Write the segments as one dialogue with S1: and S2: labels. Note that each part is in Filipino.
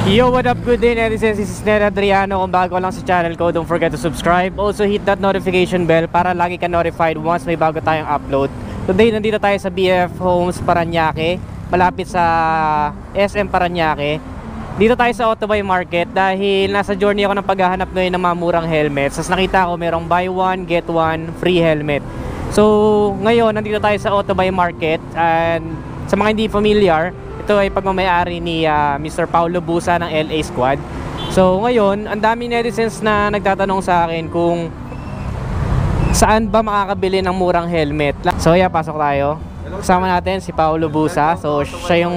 S1: Yo, what up? Good day, netizens. This is Ned Adriano. Kung bago lang sa channel ko, don't forget to subscribe. Also, hit that notification bell para lagi ka notified once may bago tayong upload. Today, nandito tayo sa BF Homes Parañaque, malapit sa SM Parañaque. Dito tayo sa Autobuy Market dahil nasa journey ako ng paghahanap ngayon ng mga murang helmets. Tapos nakita ko merong buy one, get one, free helmet. So, ngayon, nandito tayo sa Autobuy Market. And sa mga hindi familiar, ito ay pagmamayari ni Mr. Paulo Busa ng LA Squad. So ngayon, ang daming netizens na nagtatanong sa akin kung saan ba makakabili ng murang helmet. So yeah, pasok tayo. Kasama natin si Paulo Busa. So siya yung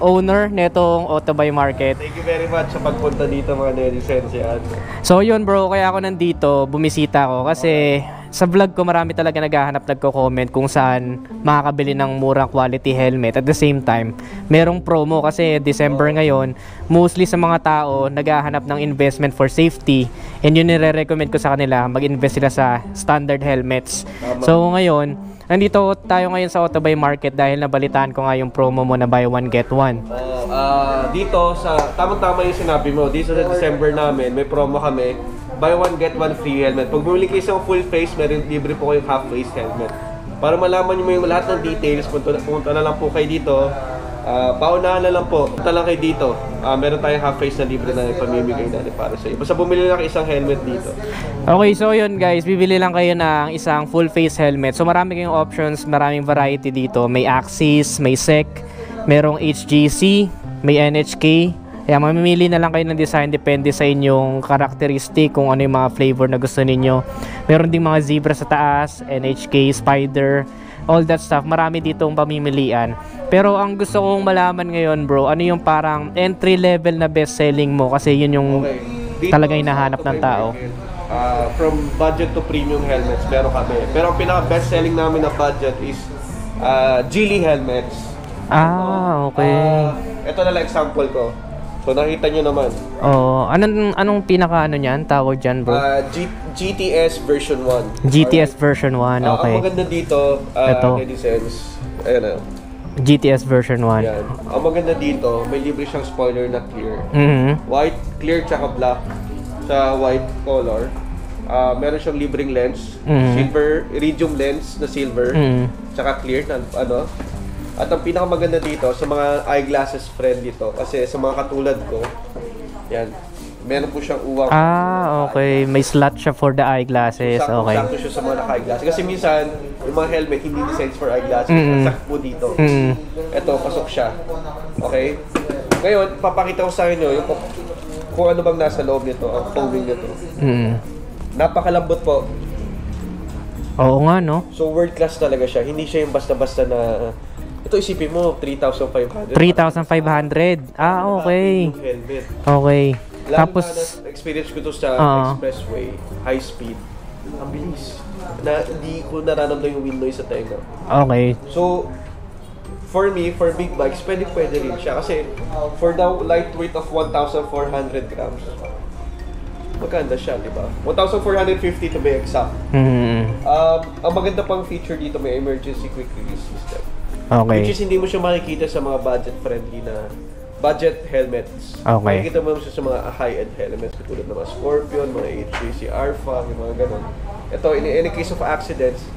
S1: owner netong Autobuy Market.
S2: Thank you very much sa pagpunta dito mga netizens yan.
S1: So yun bro, kaya ako nandito, bumisita ako kasi sa vlog ko marami talaga naghahanap, nagko-comment kung saan makakabili ng murang quality helmet. At the same time, merong promo kasi December ngayon, mostly sa mga tao naghahanap ng investment for safety. And yun nire-recommend ko sa kanila, mag-invest sila sa standard helmets. So ngayon, nandito tayo ngayon sa Autobuy Market dahil nabalitaan ko nga yung promo mo na buy one get one.
S2: Dito sa tamang-tama yung sinabi mo, dito sa December namin, may promo kami. Buy one get one free helmet. Pag bumili kayo sa full face, meron libre po kayong half face helmet. Para malaman niyo yung lahat ng details, punta na lang po kayo dito. Paunahan na lang po. Punta lang kayo dito. Meron tayong half face na libre na ipamimigay natin para sa iyo. Basta bumili lang kayo isang helmet dito.
S1: Okay, so yun guys, bibili lang kayo ng isang full face helmet. So marami kayong options, maraming variety dito. May Axis, may SEC, merong HGC, may NHK. Kaya mamimili na lang kayo ng design, depende sa inyong karakteristik, kung ano yung mga flavor na gusto ninyo. Meron ding mga zebra sa taas, NHK, Spider, all that stuff. Marami ditong pamimilian. Pero ang gusto kong malaman ngayon bro, ano yung parang entry level na best selling mo? Kasi yun yung talaga hinahanap ng tao.
S2: From budget to premium helmets, meron kami. Pero ang pinaka best selling namin na budget is Geely helmets.
S1: Okay.
S2: Ito na lang example ko. So nakita nyo naman.
S1: Anong pinaka niyan? Tawag dyan bro?
S2: GTS version 1.
S1: GTS version 1, okay.
S2: Ang maganda dito, netizens, ayan na.
S1: GTS version 1.
S2: Yan. Ang maganda dito, may libre siyang spoiler na clear. White, clear, tsaka black sa white color. Meron siyang libreng lens, silver, iridium lens na silver, tsaka clear na ano. At ang pinakamaganda dito sa mga eyeglasses friend dito, kasi sa mga katulad ko, yan, meron po siyang uwang.
S1: Okay. May slot siya for the eyeglasses. Okay.
S2: Sakto siya sa mga naka-eyeglasses. Kasi minsan, yung mga helmet hindi designed for eyeglasses. Sakto po dito. Ito, pasok siya. Okay? Ngayon, papakita ko sa inyo yung kung ano bang nasa loob nito, ang foaming nito. Napakalambot po.
S1: Oo nga, no?
S2: So, world class talaga siya. Hindi siya yung basta-basta na... Ito isipin mo, 3,500.
S1: 3,500. Okay.
S2: Helmet.
S1: Okay.
S2: Tapos,
S1: Tapos,
S2: experience ko to sa expressway, high speed. Ang bilis. Na hindi ko nararamdaman yung wind noise sa tenga.
S1: okay.
S2: So, for me, for big bikes, pwede rin siya. Kasi, for the lightweight of 1,400 grams, maganda siya, di ba? 1,450 to be exact. Ang maganda pang feature dito, may emergency quick release system.
S1: Okay.
S2: Which is hindi mo siya makikita sa mga budget-friendly na budget helmets.
S1: Okay.
S2: Makikita mo siya sa mga high-end helmets katulad ng mga Scorpion, mga HGC Alpha, yung mga ganun. Ito, in any case of accidents,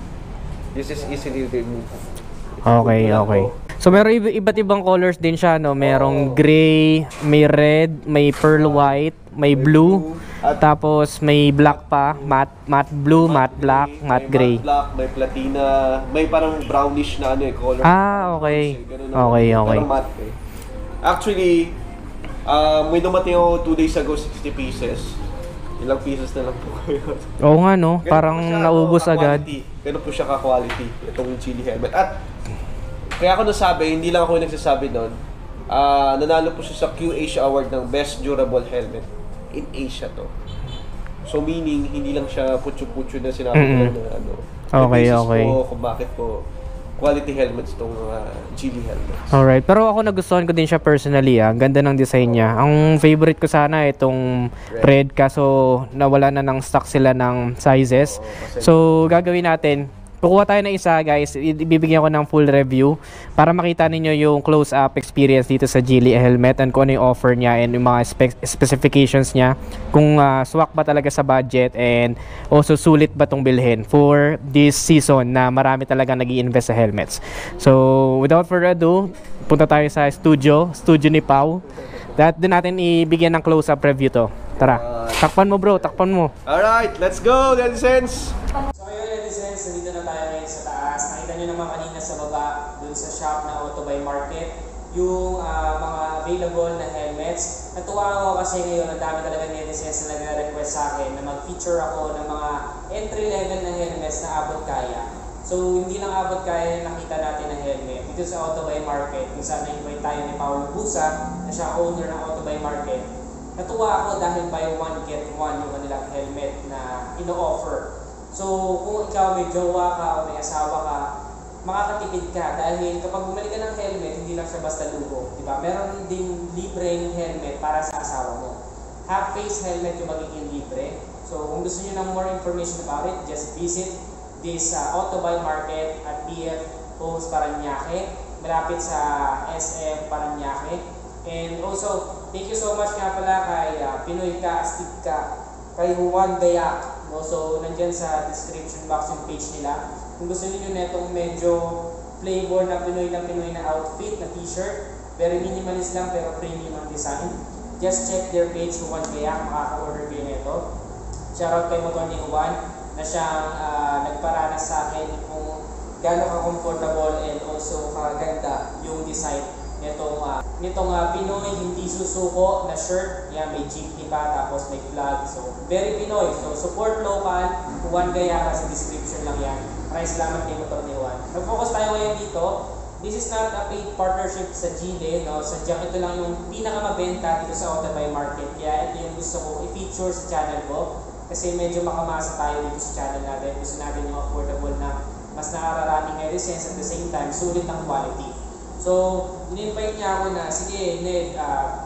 S2: this is easily removed.
S1: Okay. So meron iba't ibang colors din siya, no? Merong gray, may red, may pearl white, may blue, tapos may black pa, matte blue, matte black, matte gray.
S2: May matte black, may platina, may parang brownish na color.
S1: Okay. Okay.
S2: Parang matte eh. Actually, may dumating ako 2 days ago, 60 pieces. Ilang pieces na lang po kayo.
S1: Oo nga, no? Parang naubos agad.
S2: Ganun po siya ka-quality, itong Geely helmet. At kaya ako nasabi, hindi lang ako nagsasabi nun, nanalo po siya sa Q-Asia Award ng Best Durable Helmet in Asia to. So meaning, hindi lang siya putyo-putyo na sinabi ko na ano.
S1: Okay.
S2: Po kung bakit po quality helmets itong Geely helmets.
S1: Alright, pero ako nagustuhan ko din siya personally. Ang ganda ng design niya. Ang favorite ko sana itong red, kaso nawala na ng stock sila ng sizes. So gagawin natin, Kukuha tayo ng isa guys, ibibigyan ko ng full review para makita ninyo yung close-up experience dito sa Geely helmet and kung ano yung offer niya and yung mga specifications niya, kung swak ba talaga sa budget and also sulit ba tong bilhin for this season na marami talaga nag-i-invest sa helmets. So without further ado, punta tayo sa studio ni Pau. Doon natin ibigyan ng close-up review to. Tara, takpan mo bro, takpan mo.
S2: Alright, let's go, Netizens!
S3: So ayun, netizens, nandito na tayo ngayon sa taas. Nakita nyo naman kanina sa baba, dun sa shop na Autobuy Market, yung mga available na helmets. Natuwa ako kasi ngayon, ang dami talaga netizens na nagre-request sa akin na mag-feature ako ng mga entry-level na helmets na abot kaya. So hindi lang abot kaya na nakita natin ng helmet dito sa Autobuy Market, kung saan na-invite tayo ni Paolo Busa, na siya owner ng Autobuy Market. Natuwa ako dahil buy one get one yung kanilang helmet na ino-offer. So kung ikaw may jowa ka o may asawa ka, makakatipid ka dahil kapag bumili ka ng helmet, hindi lang siya basta luho, di ba? Meron ding libreng helmet para sa asawa mo. Half-face helmet yung magiging libre. So kung gusto niyo ng more information about it, just visit this Autobuy Market at BF Homes Parañaque, malapit sa SM Parañaque. And also, thank you so much nga pala kay Pinoy Ka, Astig Ka, kay Juan Gayak. No? So, nandyan sa description box yung page nila. Kung gusto niyo netong medyo flavor na Pinoy na outfit, na t-shirt, very minimalist lang pero premium ang design. Just check their page, Juan Gayak, makaka-order kayo nito. Shoutout kay Motor ni Juan na siyang nagparanas sa akin kung gano'n ka-comfortable and also kaganda yung design nitong Pinoy hindi susuko na shirt. Yan, may jeepney pa, tapos may flag. So, very Pinoy. So, support local. Juan Gayaka sa description lang yan. Maraming salamat kay Motor ni Juan. Nag-focus tayo ngayon dito. This is not a paid partnership sa Geely, no? Sadyang ito lang yung pinakamabenta dito sa Autobuy Market. Kaya ito yung gusto ko i-feature sa channel ko. Kasi medyo makamasa tayo dito sa channel natin. Gusto natin yung affordable na mas nakararaming medicines at the same time, sulit ang quality. So, in-invite niya ako na, sige Ned,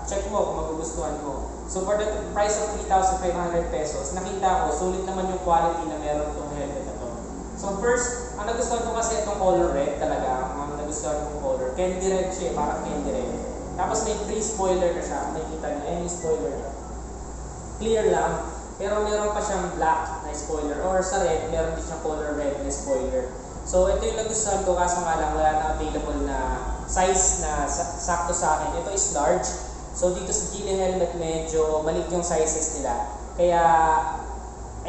S3: check mo kung magugustuhan mo. So, for the price of 3,500 pesos, nakita ko, sulit naman yung quality na meron itong helmet na to. So, first, ang nagustuhan ko kasi itong color red talaga, ang nagustuhan kong color. Candy red siya, parang candy red. Tapos may free spoiler na siya, nakikita niyo, ayan yung spoiler niya. Clear lang, pero meron pa siyang black na spoiler, or sa red, meron din siyang color red na spoiler. So, ito yung nagustuhan ko, kaso nga lang, wala na available na size na sakto sa akin. Ito is large. So, dito sa Geely helmet, medyo maliit yung sizes nila. Kaya,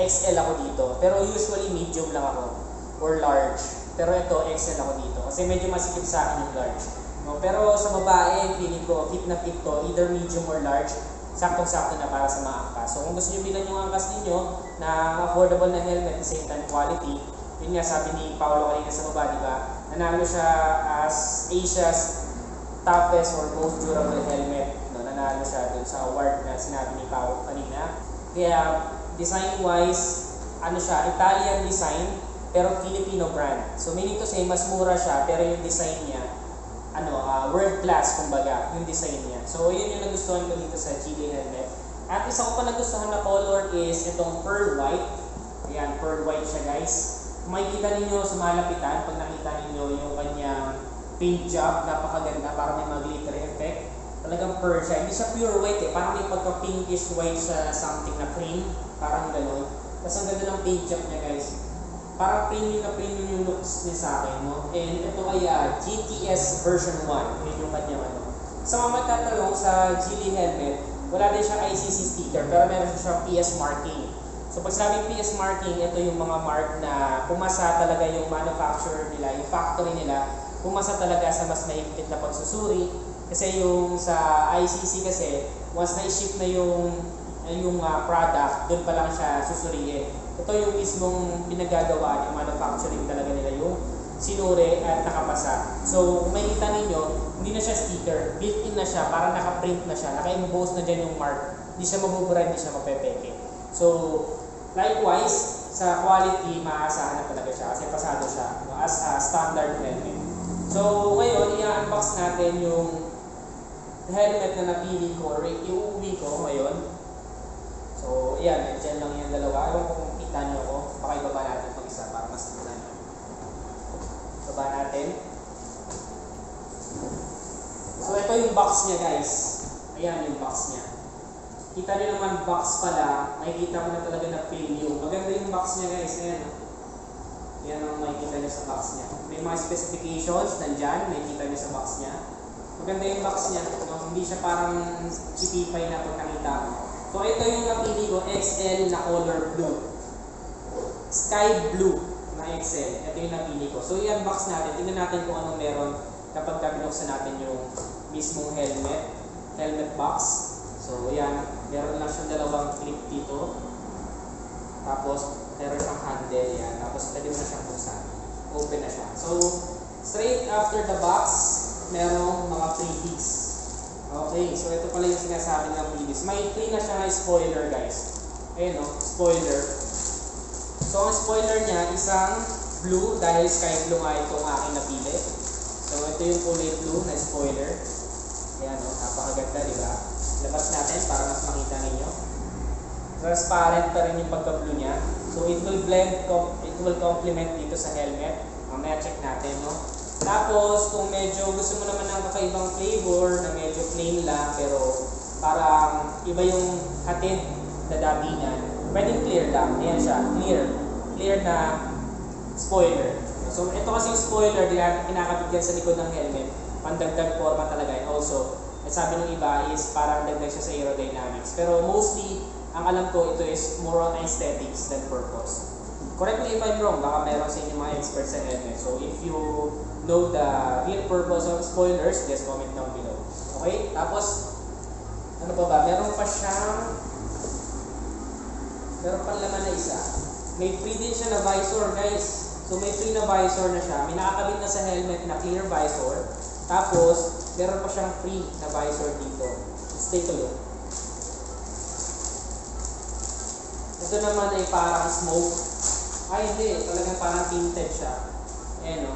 S3: XL ako dito. Pero usually, medium lang ako. Or large. Pero ito, XL ako dito. Kasi medyo masikip sa akin yung large. No? Pero sa babae, feeling ko, fit na fit to. Either medium or large. Saktong-sakto na para sa mga angkas. So, kung gusto nyo bilan yung angkas ninyo na affordable na helmet, at the same time quality, yun nga sabi ni Paolo kanina sa baba, di ba? Nanalo siya as Asia's toughest or most durable helmet. No, nanalo siya dun sa award na sinabi ni Paolo kanina. Kaya design-wise, ano siya, Italian design pero Filipino brand. So meaning to say, mas mura siya pero yung design niya, world class kumbaga, yung design niya. So yun yung nagustuhan ko dito sa Geely helmet. At isa ko pa nagustuhan na color is itong pearl white. Ayan, pearl white siya guys. Makikita ninyo sa malapitan, pag nakita ninyo yung kanyang paint job, napakaganda, parang may mga glitter effect. Talagang pearl siya. Hindi siya pure white eh, parang may pagka-pinkish white siya na something na cream, parang gano'n. Tapos ang ganda ng paint job niya guys. Parang premium na premium yung looks niya sa akin, no? And ito ay GTS version 1, yun yung kanyang ano. Sa mga magtatanong sa Geely helmet, wala din siyang ICC sticker, pero meron siyang PS marking. So pag sabing PS marking, ito yung mga mark na pumasa talaga yung manufacturer nila, yung factory nila, pumasa talaga sa mas mahigpit na pagsusuri. Kasi yung sa ICC kasi, once na-ship na yung product, doon pa lang siya susuriin. Ito yung mismong pinagagawa yung manufacturing talaga nila yung sinuri at nakapasa. So kung makikita ninyo, hindi na siya sticker, built-in na siya, parang naka-print na siya, naka-emboss na dyan yung mark, hindi siya mabubura, hindi siya mapepeke. So, likewise, sa quality, maaasahan na talaga siya kasi pasado siya as a standard helmet. So, ngayon, i-unbox natin yung helmet na napili ko or iuwi ko ngayon. So, ayan, dyan lang yung dalawa. Ewan ko kung kita nyo ako, baka ibaba natin pag isa para mas tignan nyo. box niya guys. Ayan yung box niya. Kita niyo naman box pala, makikita ko na talaga na premium. Maganda yung box niya guys. Ayan. Yan ang makikita niyo sa box niya. May mga specifications nandyan, makikita niyo sa box niya. Maganda yung box niya. No? Hindi siya parang chipipay na pag nakita mo. So ito yung napili ko, XL na color blue. Sky blue na XL. Ito yung napili ko. So i-unbox natin. Tingnan natin kung anong meron kapag binuksan natin yung mismong helmet box. So yan, meron lang siyang dalawang clip dito. Tapos meron siyang handle yan. Tapos pwede mo na siyang buksan. Open na siya. So straight after the box, merong mga freebies. Okay, so ito pala yung sinasabi ng freebies. May free na siya spoiler guys. Ayan o, spoiler. So ang spoiler niya, isang blue dahil sky blue nga itong aking napili. So ito yung kulay blue na spoiler. Ayan o, napakaganda diba? Labas natin para mas makita ninyo. Transparent pa rin yung pagka-blue niya. So it will blend, it will complement dito sa helmet. Mamaya check natin no. Tapos kung medyo gusto mo naman ng kakaibang flavor na medyo plain lang pero parang iba yung hatid na datingan, pwedeng clear lang. Ayan siya, clear na spoiler. So ito kasi yung spoiler, kinakabit yan sa likod ng helmet. Pandagdag forma talaga. And also, sabi ng iba is parang dagdag siya sa aerodynamics. Pero mostly, ang alam ko ito is more on aesthetics than purpose. Correct me if I'm wrong, baka meron sa inyo mga experts sa helmet. So if you know the real purpose of spoilers, just comment down below. Okay? Tapos, ano pa ba? Meron pa laman na isa. May free din siya na visor guys. So may free na visor na siya. May nakakabit na sa helmet na clear visor. Tapos, meron pa siyang free na visor dito. Let's take a look. Ito naman ay parang smoke. Ay hindi, talagang parang tinted siya. Ayan o,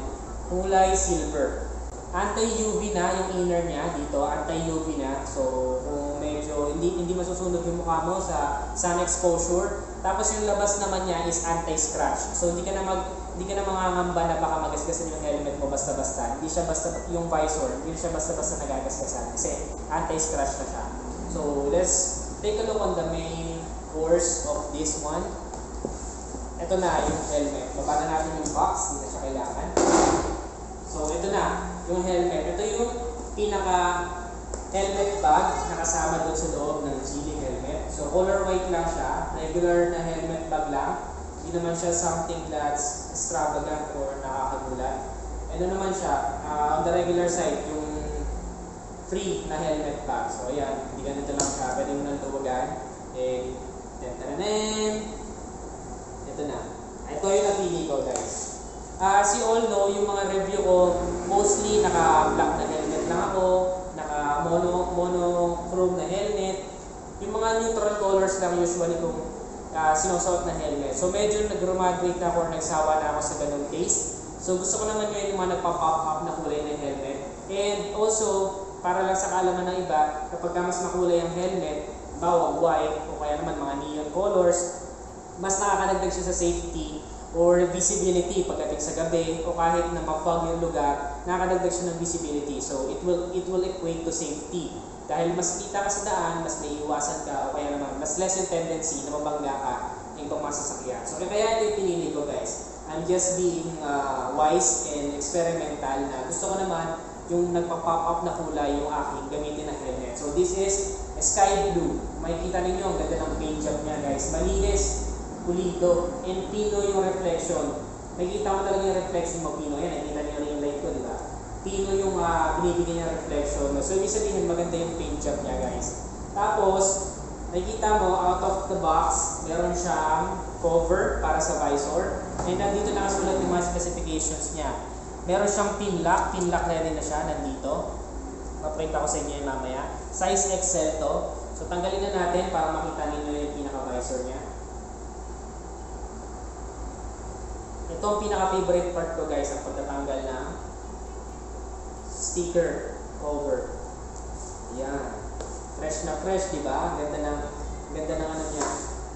S3: kulay silver. Anti-UV na yung inner niya dito, anti-UV na. So kung medyo hindi masusunog yung mukha mo sa sun exposure. Tapos yung labas naman niya is anti-scratch. So hindi ka na mangangamba na baka magasgasan yung helmet mo basta-basta. Hindi siya basta yung visor, hindi siya basta-basta nagagasgasan kasi anti-scratch na siya. So let's take a look on the main course of this one. Ito na yung helmet. Baba na natin yung box, hindi na siya kailangan. So ito na yung helmet. Ito yung pinaka helmet bag na kasama doon sa loob ng Geely helmet. So color white lang siya, regular na helmet bag lang. Hindi naman siya something that's extravagant or nakakagulat. Ano naman siya, on the regular side, yung free na helmet bag. So ayan, hindi ganito lang siya. Pwede mo nang tuwagan. Ito na. Ito yung napili ko guys. As you all know, yung mga review ko, mostly naka-black na helmet lang ako, naka-monochrome na helmet. Yung mga neutral colors lang usually kung sinusuot na helmet. So medyo nag-graduate na ako or nagsawa na ako sa ganung taste. So gusto ko naman yung mga nagpa-pop up na kulay ng helmet. And also, para lang sa kaalaman ng iba, kapag mas makulay ang helmet, bawang white o kaya naman mga neon colors, mas nakakadagdag siya sa safety or visibility pagdating sa gabi o kahit na ma-fog yung lugar, nakakadagdag siya ng visibility. So it will equate to safety. Dahil mas kita ka sa daan, mas naiiwasan ka o kaya naman mas less yung tendency na mabangga ka ng itong masasakyan. So kaya ito yung pinili ko guys. I'm just being wise and experimental na gusto ko naman yung nagpa-pop up na kulay yung aking gamitin na helmet. So this is sky blue. Makikita ninyo ang ganda ng paint job niya guys. Malinis, pulido, and pino yung reflection. Nakikita mo talaga yung reflection mo, pino. Yan, nakikita niyo rin yung light ko, di ba? Pino yung binibigyan niya reflection. So, ibig sabihin, maganda yung paint job niya, guys. Tapos, nakikita mo, out of the box, meron siyang cover para sa visor. And nandito nakasulat yung mga specifications niya. Meron siyang pin lock ready na siya, nandito. Papakita ko sa inyo yung mamaya. Size XL to. So, tanggalin na natin para makita ninyo yung pinaka-visor niya. Ito ang pinaka-favorite part ko guys, ang pagtatanggal ng sticker cover. Yan. Fresh na fresh, di ba? Ganda ng ano niya,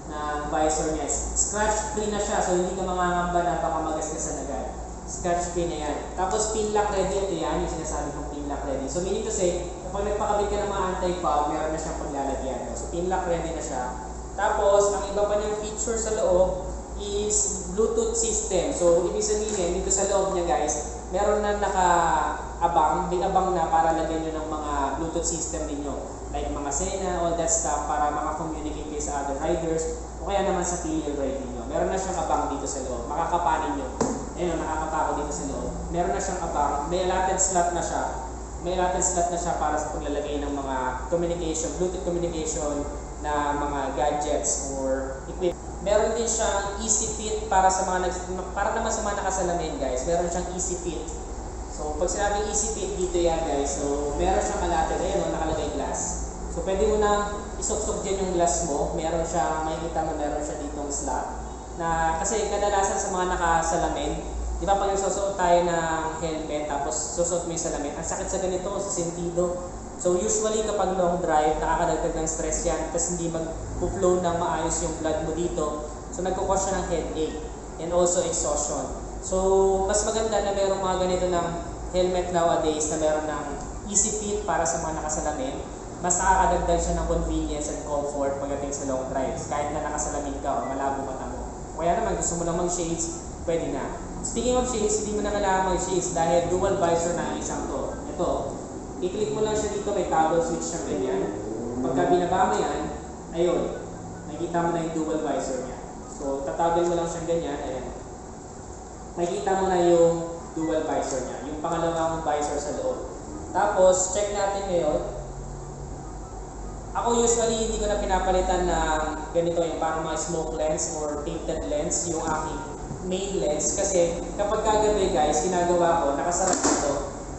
S3: ng visor niya. Scratch free na siya, so hindi ka mangangamba na baka magasgasan agad. Scotch pin na yan. Tapos pin lock ready, ito yan, yung sinasabi kong pin lock ready. So meaning to say, kapag nagpakabit ka ng mga anti-fog, meron na siyang paglalagyan. So pin lock ready na siya. Tapos, ang iba pa niyang feature sa loob is Bluetooth system. So ibig sabihin, dito sa loob niya guys, meron na naka-abang, may abang na para lagyan nyo ng mga Bluetooth system ninyo. Like mga Sena, all that stuff para maka-communicate kayo sa other riders o kaya naman sa filial ride ninyo. Meron na siyang abang dito sa loob. Makakapanin nyo. Ayun, nakakapako dito sa loob. Meron na siyang abang. May allotted slot na siya. May allotted slot na siya para sa paglalagay ng mga communication, Bluetooth communication na mga gadgets or equipment. Meron din siyang easy fit para sa mga para naman sa mga nakasalamin guys. Meron siyang easy fit. So pag sinabing easy fit dito yan guys. So meron siyang allotted. Ayun, nakalagay glass. So pwede mo na isuksok dyan yung glass mo. Meron siya, makikita mo meron siya ditong slot. Na kasi kadalasan sa mga nakasalamin, di ba pag nagsusuot tayo ng helmet tapos susuot mo yung salamin, ang sakit sa ganito, sa sentido. So usually kapag long drive, nakakadagdag ng stress yan kasi hindi mag-flow ng maayos yung blood mo dito. So nagkukos siya ng headache and also exhaustion. So mas maganda na mayroong mga ganito ng helmet nowadays na meron ng easy fit para sa mga nakasalamin. Mas nakakadagdag siya ng convenience and comfort pagdating sa long drives kahit na nakasalamin ka o malabo mata mo. Kaya naman gusto mo lang mag-shades, pwede na. Speaking of shades, hindi mo na kailangan mag-shades dahil dual visor na ang isang to. Ito, i-click mo lang siya dito, may toggle switch siyang ganyan. Pagka binaba mo yan, ayun, nakikita mo na yung dual visor niya. So, tatoggle mo lang siyang ganyan, ayan. Nakikita mo na yung dual visor niya, yung pangalawang visor sa loob. Tapos, check natin ngayon. Ako usually hindi ko na pinapalitan ng ganito yung parang mga smoke lens or tinted lens yung aking main lens kasi kapag kagabi guys, ginagawa ko, nakasara ito.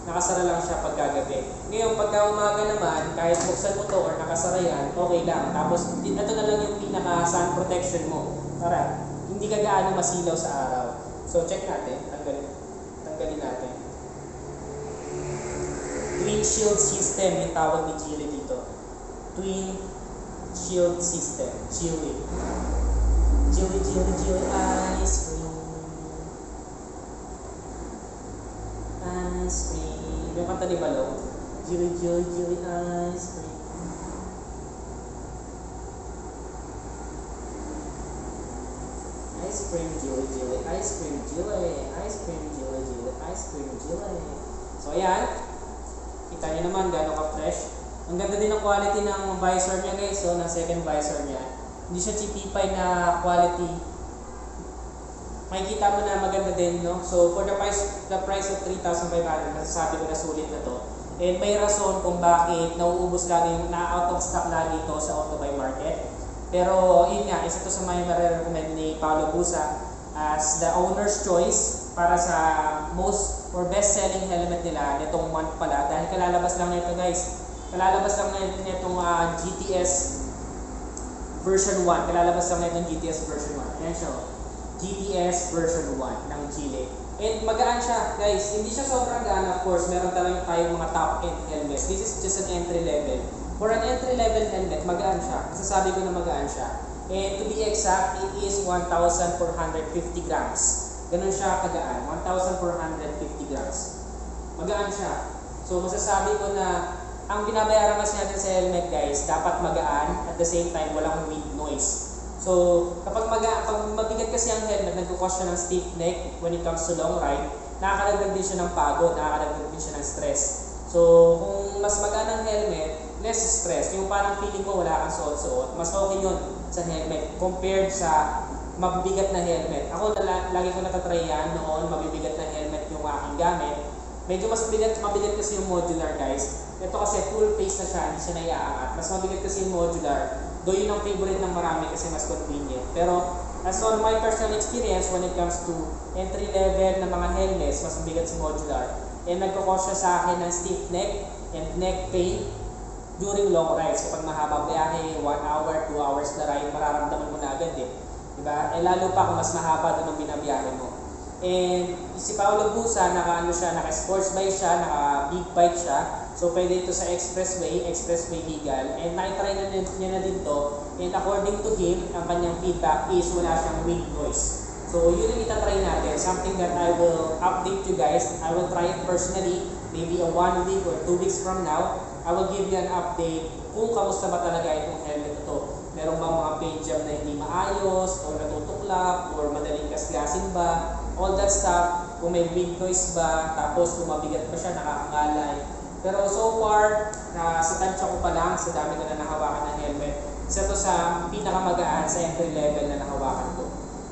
S3: Nakasara lang siya pag kagabi. Ngayon, pagka umaga naman, kahit buksan mo to or nakasara yan, okay lang. Tapos, ito na lang yung pinaka sun protection mo para hindi ka gaano masilaw sa araw. So, check natin. Tanggalin natin. Twin shield system yung tawag ni Geely dito. Twin shield system, Geely. Geely ice cream. Ice cream. Yung kanta ni Balong. Geely ice cream. Ice cream, Geely. Ice cream, Geely. Ice cream, Geely. Ice cream, Geely. So ayan. Kita niyo naman gano'ng ka-fresh. Ang ganda din ng quality ng visor niya guys, so ng second visor niya. Hindi siya cheapify na quality. Makikita mo na maganda din, no? So for the price of 3,500, nasasabi ko na sulit na to. And may rason kung bakit nauubos lagi, na-out of stock lagi ito sa Autobuy Market. Pero yun nga, isa to sa mga nare-recommend ni Paolo Busa as the owner's choice para sa most or best-selling helmet nila nitong month pala. Dahil kalalabas lang nito guys. Kalalabas lang na itong GTS version 1. Kalalabas lang na itong GTS version 1. Ayan siya. GTS version 1 ng Geely. And magaan siya, guys. Hindi siya sobrang gaan. Of course, meron talagang tayong mga top-end helmets. This is just an entry level. For an entry level helmet, magaan siya. Masasabi ko na magaan siya. And to be exact, it is 1,450 grams. Ganun siya kagaan. 1,450 grams. Magaan siya. So, masasabi ko na ang binabayaran kasi natin sa helmet guys, dapat magaan at the same time walang wind noise. So, kapag mabigat kasi ang helmet, nagkukos siya ng stiff neck when it comes to long ride, nakakadagdag din siya ng pagod, nakakadagdag din siya ng stress. So, kung mas magaan ang helmet, less stress. Yung parang feeling mo wala kang suot-suot, mas okay yun sa helmet compared sa mabibigat na helmet. Ako lagi ko natatry yan noon, mabibigat na helmet yung aking gamit. Medyo mas mabigat kasi yung modular guys. Ito kasi full face na siya, hindi siya naiaangat. Mas mabigat kasi yung modular. Though yun ang favorite ng marami kasi mas convenient. Pero as on my personal experience when it comes to entry level na mga helmets, mas mabigat si modular. And nagkakos siya sa akin ng stiff neck and neck pain during long rides. Kapag mahaba biyahe, 1 hour, 2 hours na ride, mararamdaman mo na agad eh. Diba? Eh lalo pa kung mas mahaba doon ang binabiyahe mo. And si Paolo Busa, naka-sports bike siya, naka-big bike siya. So pwede ito sa expressway legal. And nakitry na niya na din to. And according to him, ang kanyang feedback is wala siyang wind noise. So yun ang itatry natin. something that I will update you guys. I will try it personally, maybe a 1 week or 2 weeks from now. I will give you an update kung kamusta ba talaga itong helmet na to. Meron bang mga paint job na hindi maayos, o natutuklap, or madaling gasgasin ba, all that stuff, kung may wind noise ba, tapos kung mabigat pa siya, nakakangalay. Pero so far, sa tansya ko pa lang, sa dami ko na nahawakan ng helmet, isa to sa pinakamagaan sa entry level na nahawakan ko.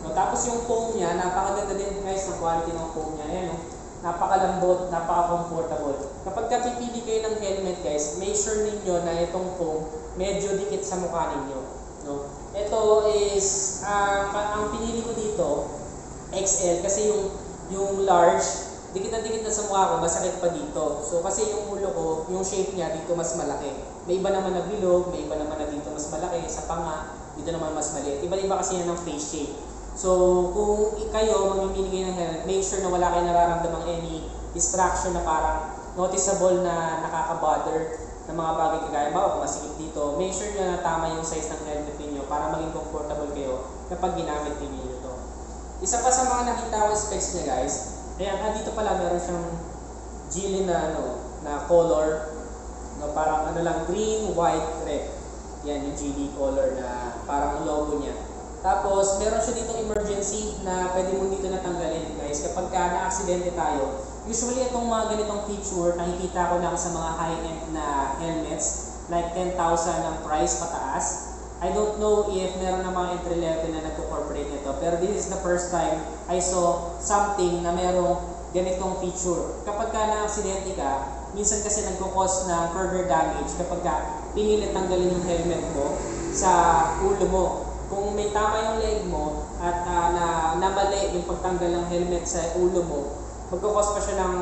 S3: No, tapos yung foam niya, napakaganda din guys ng quality ng foam niya. Ayan, no? Napakalambot, napaka-comfortable. Kapag pipili kayo ng helmet guys, make sure ninyo na itong foam medyo dikit sa mukha ninyo. No? Ito is, ang pinili ko dito, XL, kasi yung large, dikit na sa mukha ko, masakit pa dito. So kasi yung ulo ko, yung shape niya dito mas malaki. May iba naman na bilog, may iba naman na dito mas malaki, sa panga, dito naman mas maliit. Iba-iba kasi yan ng face shape. So kung kayo, mamimili kayo ng helmet, make sure na wala kayo nararamdamang any distraction na parang noticeable na nakaka-bother ng mga bagay kagaya ba, kung masikip dito. Make sure nyo na tama yung size ng helmet niyo para maging comfortable kayo kapag ginamit niyo ito. Isa pa sa mga nakita ko specs niya guys, ayan, dito pala meron siyang Geely na na color, no, parang lang, green, white, red. Yan yung Geely color na parang logo niya. Tapos meron siya dito emergency na pwede mo dito natanggalin guys. Kapag na-aksidente tayo, usually itong mga ganitong feature nakikita ko lang sa mga high-end na helmets, like 10,000 ang price pataas. I don't know if meron na mga entry level na nagko-corporate nito, pero this is the first time I saw something na merong ganitong feature. Kapag na-aksidente ka, minsan kasi nagko-cause ng further damage kapag pinilit tanggalin yung helmet mo sa ulo mo. Kung may tama yung leg mo at namali yung pagtanggal ng helmet sa ulo mo, magkakos pa siya ng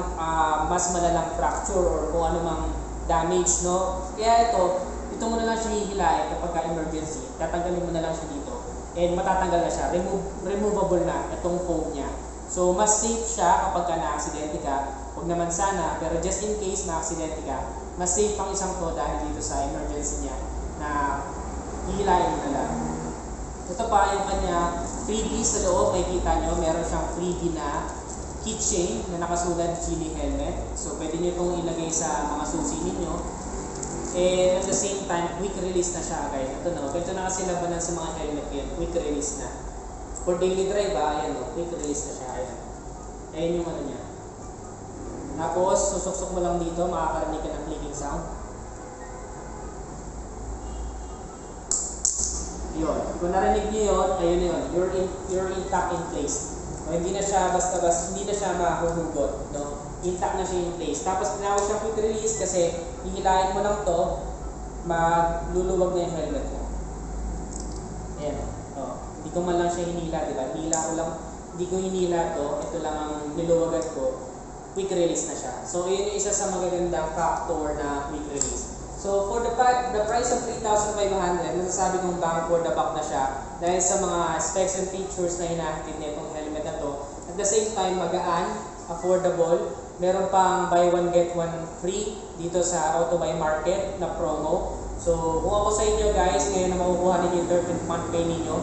S3: mas malalang fracture or kung ano mang damage, no? Kaya ito mo na lang siya hihilain kapag emergency. Tatanggalin mo na lang siya dito. And matatanggal na siya. Removable na itong foam niya. So, mas safe siya kapag na-aksidente ka. Huwag naman sana, pero just in case na-aksidente ka, mas safe ang isang to dahil dito sa emergency niya na hihilain mo na lang. Ito pa yung kanya freebie sa loob, makikita nyo, meron siyang freebie na keychain na nakasulat Geely helmet. So pwede nyo itong ilagay sa mga susi ninyo. And at the same time, quick release na siya guys. Ito ganito na kasi labanan sa mga helmet yun, quick release na. For daily drive ayan quick release na siya. Ayan yung ano niya. Tapos, susuksok mo lang dito, makakarinig ka ng clicking sound. Yun. Kung narinig niyo yun, ayun yun. You're intact in place. O, hindi na siya basta-basta, hindi na siya mahuhugot. No? Intact na siya in place. Tapos tinawag siya quick release kasi hihilahin mo lang to, magluluwag na yung helmet mo. Ayan. Hindi ko man lang siya hinila, di ba? Hindi ko hinila to, ito lang ang niluwagan ko. Quick release na siya. So, yun yung isa sa magagandang factor na quick release. So, for the price of 3,500, nasasabi kong bang for the buck na siya dahil sa mga specs and features na hinahatid nitong helmet na to. At the same time, magaan, affordable, meron pang buy one get one free dito sa Autobuy Market na promo. So, kung ako sa inyo guys, ngayon na makukuha ninyo yung 13th month pay ninyo,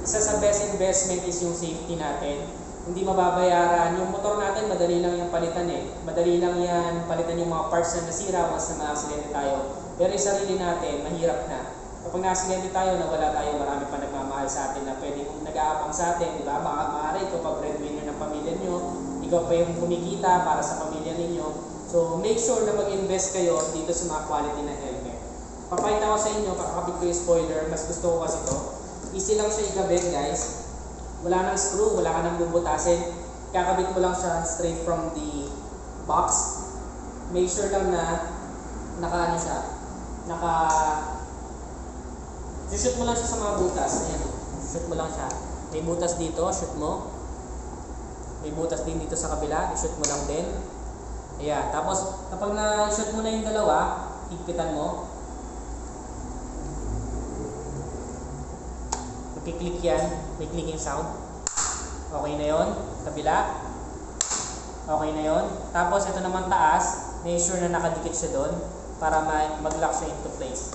S3: isa sa best investment is yung safety natin. Hindi mababayaran. Yung motor natin, madali lang yung palitan Madali lang yan palitan yung mga parts na nasira once na ma-aksidente tayo. Pero yung sarili natin, mahirap na. Kapag na-aksidente tayo, nawala tayo, marami pa nagmamahal sa atin na pwedeng nag-aabang sa atin, di ba? Maaari, ikaw pa breadwinner ng pamilya nyo, ikaw pa yung kumikita para sa pamilya ninyo. So, make sure na mag-invest kayo dito sa mga quality na helmet. Papakita ko sa inyo, kakakabit ko yung spoiler, mas gusto ko kasi to. Easy lang siya ikabit, guys. Wala nang screw, wala ka nang bubutasin. Kakabit mo lang siya straight from the box. Make sure lang na shoot mo lang siya sa mga butas. Ayan, shoot mo lang siya. May butas dito, shoot mo. May butas din dito sa kabila, i-shoot mo lang din. Ayan, tapos kapag na-shoot mo na yung dalawa, higpitan mo. Magkiklik yan, may clicking sound. Okay na yon, kabila. Okay na yon. Tapos ito naman taas, make sure na nakadikit siya doon para mag-lock siya into place.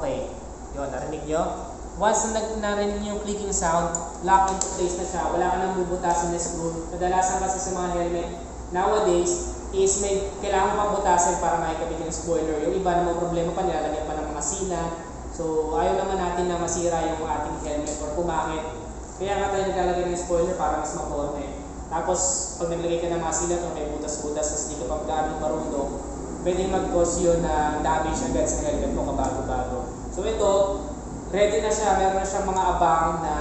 S3: Okay. Yun, narinig nyo? Once na narinig niyo yung clicking sound, lock into place na siya, wala ka nang bubutasin na screw. Kadalasan kasi sa mga helmet nowadays is may kailangan pang butasin para makikabit yung spoiler. Yung iba na may problema pa, nilalagyan pa ng mga sina. So ayaw naman natin na masira yung ating helmet or pumakit. Kaya nga tayo naglalagay ng spoiler para mas maporme. Tapos pag naglagay ka ng mga sila o may butas-butas tapos hindi ka pa gamit marunong, pwedeng mag-cause yun na damage agad sa helmet mo kabago-bago. So ito, ready na siya, meron na siyang mga abang na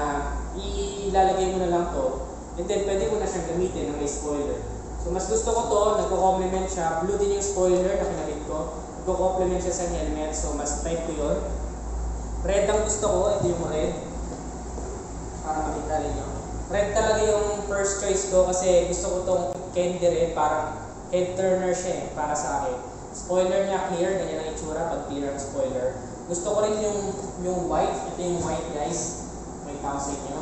S3: ilalagay mo na lang to, and then pwede mo na siyang gamitin ng may spoiler. So mas gusto ko to, nagko-complement siya, blue din yung spoiler na kinabit ko, nagko-complement siya sa helmet, so mas type ko yun. Red ang gusto ko, ito yung red, para makita rin nyo. Red talaga yung first choice ko kasi gusto ko tong candy red, parang head turner siya para sa akin. Spoiler niya clear, ganyan ang itsura pag clear ang spoiler. Gusto ko rin yung white. Ito yung white, guys. May tao sa inyo.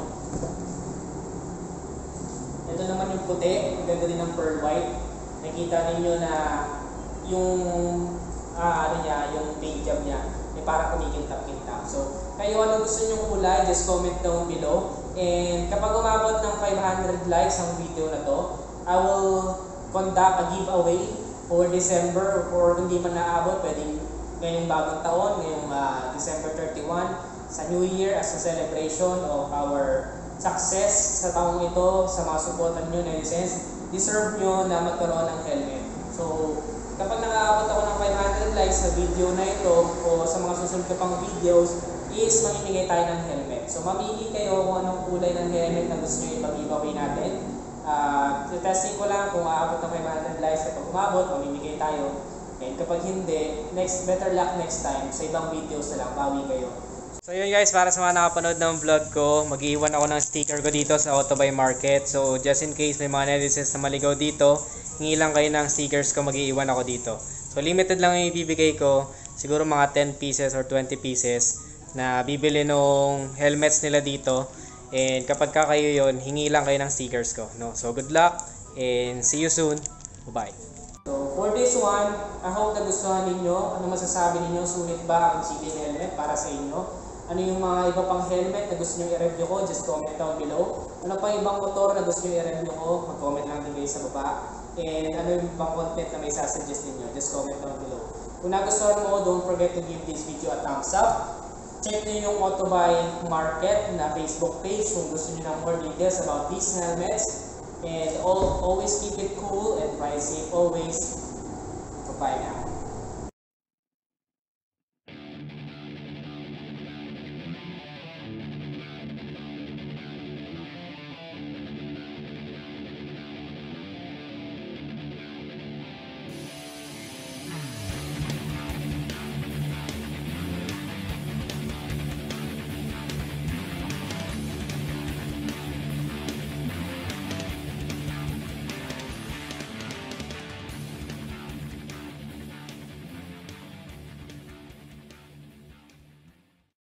S3: Ito naman yung puti. Ang ganda din ng pearl white. Nakita ninyo na yung yung paint job niya may parang kumikintab-kintab. So, kayo ano gusto nyo kulay, just comment down below. And kapag umabot ng 500 likes ang video na to, I will conduct a giveaway for December, or hindi man naabot, pwedeng ngayong bagong taon, ngayong December 31, sa New Year as a celebration of our success sa taong ito, sa mga suportan nyo na sense, deserve nyo na magkaroon ng helmet. So, kapag nakaabot ako ng 500 likes sa video na ito, o sa mga susunod ka pang videos, is mamimigay tayo ng helmet. So, mamili kayo kung anong kulay ng helmet na gusto nyo ipag-giveaway natin. Testing ko lang kung aabot ng 500 likes, kapag umabot, mamimigay tayo. And kapag hindi, better luck next time. Sa ibang videos na lang, bawi kayo. So yun guys, para sa mga nakapanood ng vlog ko, mag-iwan ako ng sticker ko dito sa Autobuy Market. So just in case may mga netizens na maligaw dito, hingi lang kayo ng stickers ko, mag-iwan ako dito. So limited lang yung ibibigay ko, siguro mga 10 pieces or 20 pieces na bibili nung helmets nila dito. And kapag kayo yun, hingi lang kayo ng stickers ko. No? So good luck and see you soon. Bye-bye. So for this one, I hope nagustuhan ninyo. Ano masasabi ninyo? Sulit ba ang CB helmet para sa inyo? Ano yung mga iba pang helmet na gusto nyo i-review ko? Just comment down below. Ano pa ibang motor na gusto nyo i-review ko? Mag-comment lang din kayo sa baba. And ano yung ibang content na may sasuggest ninyo? Just comment down below. Kung nagustuhan mo, don't forget to give this video a thumbs up. Check nyo yung Autobuy Market na Facebook page kung gusto nyo ng more details about these helmets. And always keep it cool and ride safe always. Bye now.